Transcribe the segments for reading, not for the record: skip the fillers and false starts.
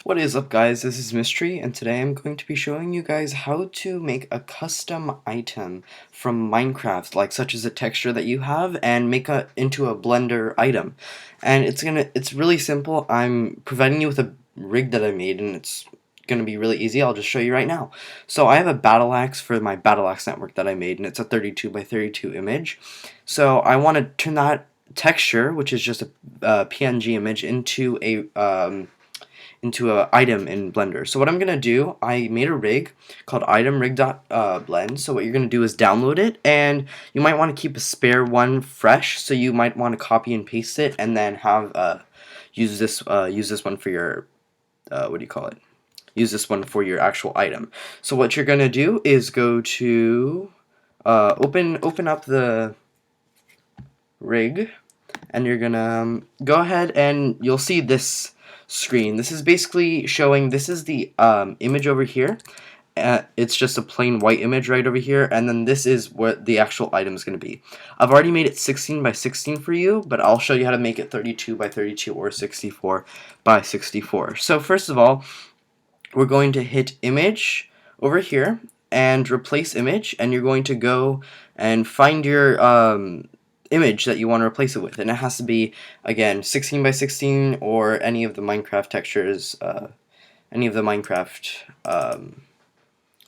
What is up, guys? This is Mystery, and today I'm going to be showing you guys how to make a custom item from Minecraft, like such as a texture that you have, and make it into a Blender item. And it's really simple. I'm providing you with a rig that I made, and it's gonna be really easy. I'll just show you right now. So I have a battle axe for my battle axe network that I made, and it's a 32 by 32 image. So I want to turn that texture, which is just a PNG image, into a item in Blender. So what I'm gonna do, I made a rig called itemrig.blend. So what you're gonna do is download it, and you might want to keep a spare one fresh. So you might want to copy and paste it, and then have use this one for your what do you call it? Use this one for your actual item. So what you're gonna do is go to open up the rig, and you're gonna go ahead and you'll see this screen. This is basically showing, this is the image over here. It's just a plain white image right over here, and then this is what the actual item is going to be. I've already made it 16 by 16 for you, but I'll show you how to make it 32 by 32 or 64 by 64. So first of all, we're going to hit image over here and replace image, and you're going to go and find your image that you want to replace it with, and it has to be, again, 16 by 16 or any of the Minecraft textures, any of the Minecraft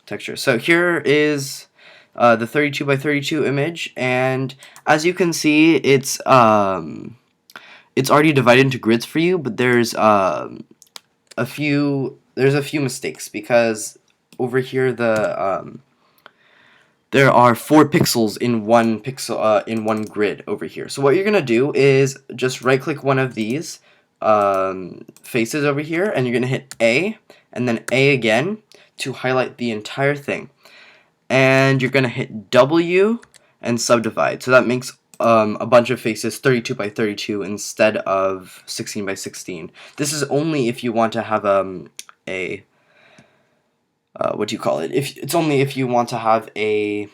textures. So here is the 32 by 32 image, and as you can see, it's already divided into grids for you, but there's a few mistakes, because over here there are 4 pixels in one grid over here. So what you're gonna do is just right click one of these faces over here, and you're gonna hit A and then A again to highlight the entire thing, and you're gonna hit W and subdivide. So that makes a bunch of faces 32 by 32 instead of 16 by 16. This is only if you want to have what do you call it? It's only if you want to have a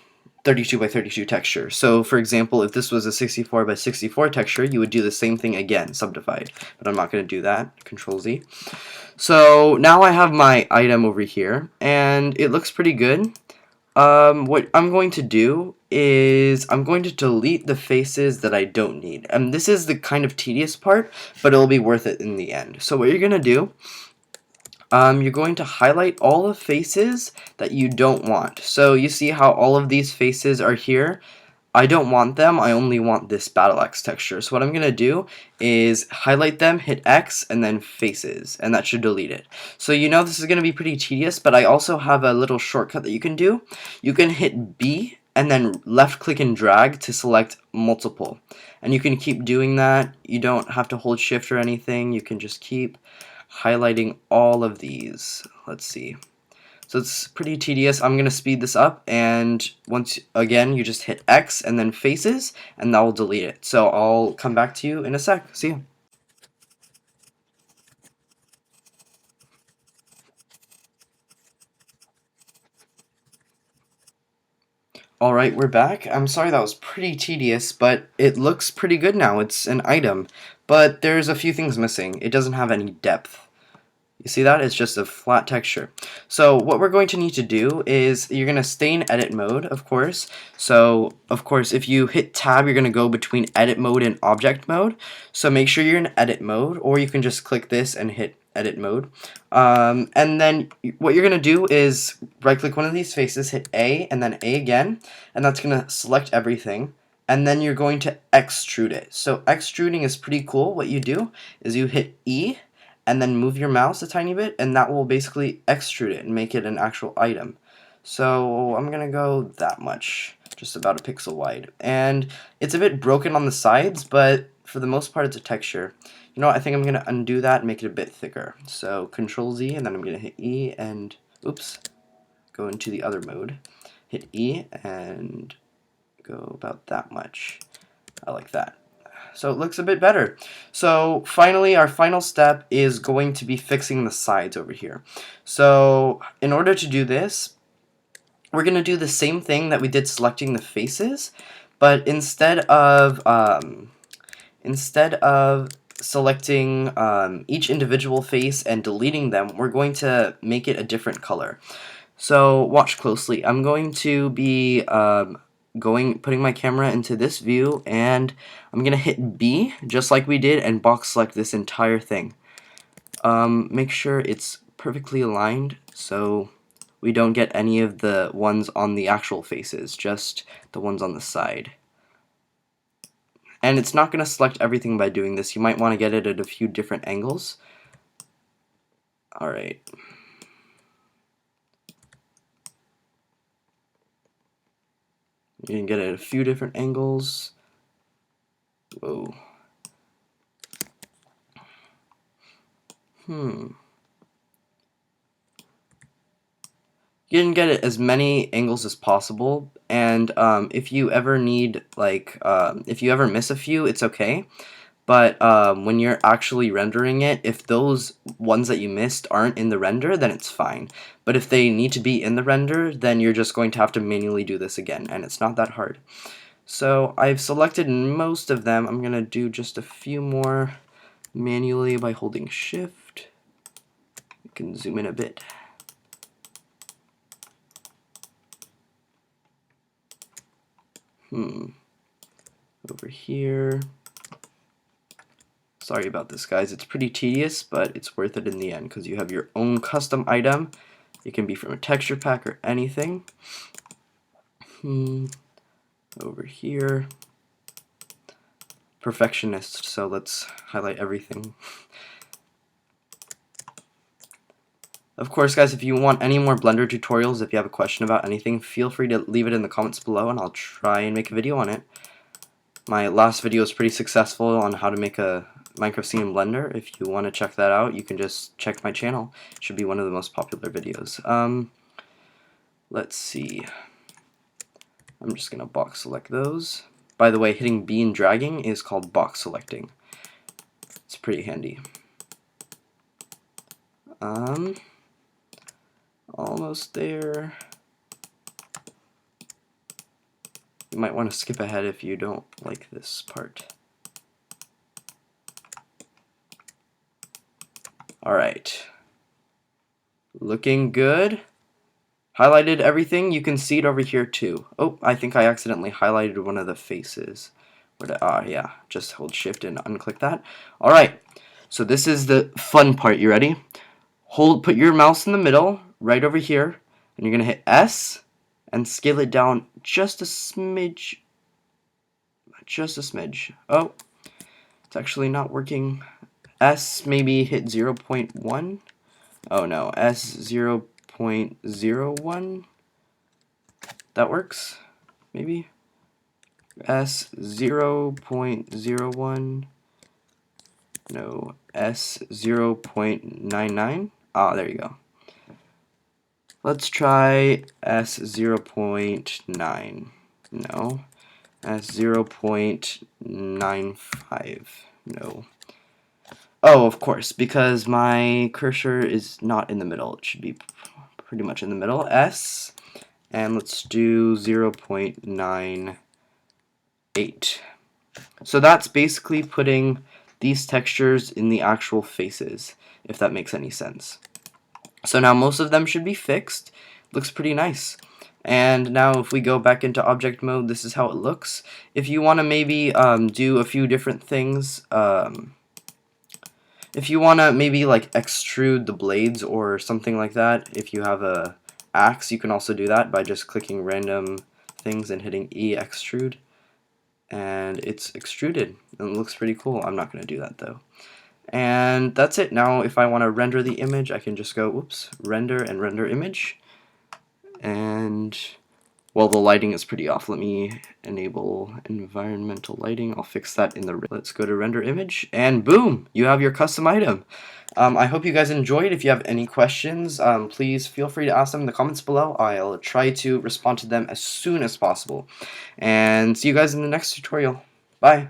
32 by 32 texture. So for example, if this was a 64 by 64 texture, you would do the same thing again, subdivide. But I'm not going to do that. Control Z. So now I have my item over here, and it looks pretty good. What I'm going to do is I'm going to delete the faces that I don't need. And this is the kind of tedious part, but it'll be worth it in the end. So what you're going to do, you're going to highlight all the faces that you don't want. So you see how all of these faces are here? I don't want them, I only want this battle axe texture. So what I'm going to do is highlight them, hit X, and then faces, and that should delete it. So you know this is going to be pretty tedious, but I also have a little shortcut that you can do. You can hit B and then left click and drag to select multiple. And you can keep doing that. You don't have to hold shift or anything. You can just keep highlighting all of these. Let's see. So it's pretty tedious. I'm going to speed this up, and once again you just hit X and then faces, and that will delete it. So I'll come back to you in a sec. See you. Alright, we're back. I'm sorry that was pretty tedious, but it looks pretty good now. It's an item, but there's a few things missing. It doesn't have any depth. You see that? It's just a flat texture. So what we're going to need to do is you're going to stay in edit mode, of course. So, of course, if you hit tab, you're going to go between edit mode and object mode. So make sure you're in edit mode, or you can just click this and hit edit mode. And then what you're going to do is right click one of these faces, hit A and then A again, and that's going to select everything. And then you're going to extrude it. So extruding is pretty cool. What you do is you hit E and then move your mouse a tiny bit, and that will basically extrude it and make it an actual item. So I'm gonna go that much, just about a pixel wide. And it's a bit broken on the sides, but for the most part it's a texture. You know what, I think I'm gonna undo that and make it a bit thicker. So Control Z, and then I'm gonna hit E and, oops, go into the other mode. Hit E and go about that much. I like that. So it looks a bit better. So finally, our final step is going to be fixing the sides over here. So in order to do this, we're going to do the same thing that we did selecting the faces, but instead of selecting each individual face and deleting them, we're going to make it a different color. So watch closely. I'm going to be putting my camera into this view, and I'm gonna hit B just like we did and box select this entire thing. Make sure it's perfectly aligned so we don't get any of the ones on the actual faces, just the ones on the side. And it's not going to select everything by doing this. You might want to get it at a few different angles. Alright. You can get it at a few different angles. Whoa. You can get it as many angles as possible, and if you ever need, like, if you ever miss a few, it's okay. But when you're actually rendering it, if those ones that you missed aren't in the render, then it's fine. But if they need to be in the render, then you're just going to have to manually do this again, and it's not that hard. So I've selected most of them. I'm going to do just a few more manually by holding Shift. You can zoom in a bit. Over here. Sorry about this, guys. It's pretty tedious, but it's worth it in the end because you have your own custom item. It can be from a texture pack or anything. Over here. Perfectionist, so let's highlight everything. Of course, guys, if you want any more Blender tutorials, if you have a question about anything, feel free to leave it in the comments below and I'll try and make a video on it. My last video was pretty successful on how to make a Minecraft scene in Blender. If you want to check that out, you can just check my channel. It should be one of the most popular videos. Let's see. I'm just going to box select those. By the way, hitting B and dragging is called box selecting. It's pretty handy. Almost there. You might want to skip ahead if you don't like this part. Alright. Looking good. Highlighted everything. You can see it over here too. Oh, I think I accidentally highlighted one of the faces. Yeah, just hold Shift and unclick that. Alright, so this is the fun part. You ready? Put your mouse in the middle, right over here, and you're going to hit S and scale it down just a smidge. Just a smidge. Oh, it's actually not working. S, maybe hit 0.1. Oh no, S 0.01. That works, maybe. S 0.01. No, S 0.99. Ah, there you go. Let's try S 0.9. No. S 0.95. No. Oh, of course, because my cursor is not in the middle. It should be pretty much in the middle. S. And let's do 0.98. So that's basically putting these textures in the actual faces, if that makes any sense. So now most of them should be fixed. Looks pretty nice. And now if we go back into object mode, this is how it looks. If you want to maybe do a few different things, if you want to maybe like extrude the blades or something like that, if you have a axe, you can also do that by just clicking random things and hitting E extrude. And it's extruded and it looks pretty cool. I'm not going to do that though. And that's it. Now if I want to render the image, I can just go whoops, render and render image. And well, the lighting is pretty off. Let me enable environmental lighting. I'll fix that in the let's go to render image and boom, you have your custom item. I hope you guys enjoyed. If you have any questions, please feel free to ask them in the comments below. I'll try to respond to them as soon as possible. And see you guys in the next tutorial. Bye.